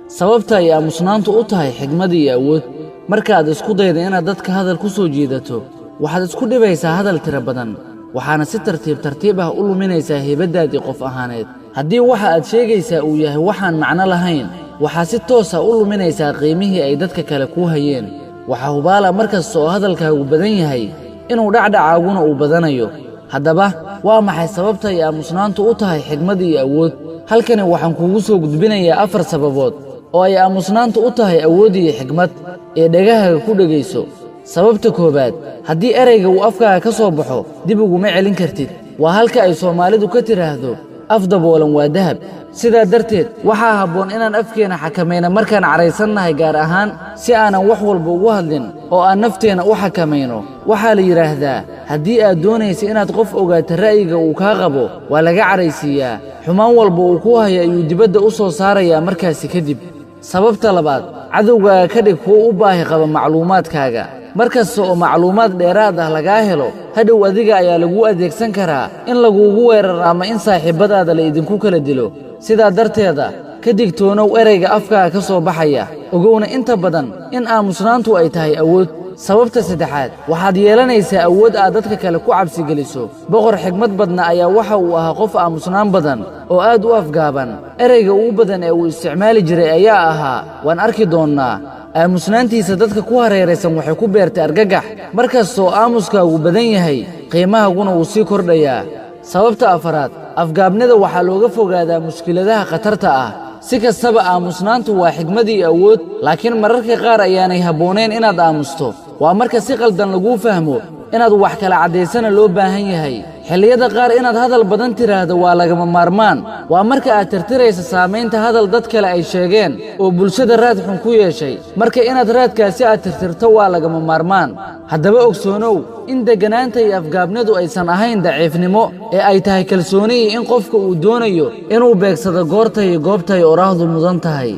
sababta ay aamusnaantu u tahay xigmad iyo awood. markaad isku daydo inaad dadka hadal ku soo jiidato waxaad isku dhibaysaa hadal tiro badan, waxaana si tartiib ah u luminaysaa heybadaadii qof ahaaneed. haddii waxa aad sheegaysaa uu yahay waxaan macno lahayn, waxaa si toos ah u luminaysaa qiimihii ay dadka kale kuu hayeen. waxaa hubaala markasta oo hadalkaagu badan yahay inuu dhacdhacaaguna uu badanayo. haddaba waa maxay sababta ay aamusnaantu u tahay xigmad iyo awood? halkani waxaan kuugu soo gudbinayaa 4 sababood oo ay aamusnaantu u tahay awood iyo xigmad ee dhegahaaga ku dhegayso. sababta koobaad, haddii erayga uu afkaaga ka soo baxo dib uguma celin kartid. waa halka ay Soomaalidu ka tiraahdo af daboolan waa dahab. sidaa darteed waxaa habboon inaan afkeena xakamayno markaan caraysannahay, gaar ahaan si aanan wax walba ugu hadlin oo aan nafteena u xakamayno. waxaa la yidhaahdaa haddii aad doonaysa inaad qof ogaato ra'yiga uu kaa qabo waa laga caraysiiyaa. xumaan walba uu ku hayo ayuu dibadda u soo saarayaa markaasi kadib. sababta labaad, cadowgaaga ka dhig kuwa u baahi qaba macluumaadkaaga. markasta oo macluumaad dheeraad ah lagaa helo, hadhow adiga ayaa lagu adeegsan karaa in laguugu weeraro ama in saaxiibadaada la idinku kala dilo. sidaa darteeda ka digtoonow erayga afkaaga ka soo baxaya, ogowna inta badan in aamusnaantu ay tahay awood. sababta saddexaad, waxaad yeelanaysaa awood aad dadka kale ku cabsi geliso. boqor xigmad badna ayaa waxa uu ahaa qof aamusnaan badan oo aad u afgaaban. erayga ugu badan ee uu isticmaali jiray ayaa ahaa waan arki doonnaa. aamusnaantiisa dadka ku hareeraysan waxay ku beertay argagax. markastoo aamuskaagu badan yahay qiimahaaguna wuu sii kordhayaa. sababta afaraad, afgaabnida waxaa looga fogaadaa mushkiladaha khatarta ah. si kastaba aamusnaantu waa xigmad iyo awood, laakiin mararka qaar ayaanay habboonayn inaad aamusto. waa marka si qaldan laguu fahmo inaad wax kala caddaysana loo baahan yahay. xilliyada qaar inaad hadal badan tiraahdo waa lagama maarmaan. waa marka aad tirtiraysa saamaynta hadal dad kale ay sheegeen oo bulshada raad xun ku yeeshay. marka inaad raadkaasi aad tirtirto waa lagama maarmaan. haddaba ogsoonow in degganaanta iyo afgaabnidu aysan ahayn daciifnimo ee ay tahay kalsooni in qofka uu doonayo inuu beegsado goorta iyo goobta ay oraahdu mudan tahay.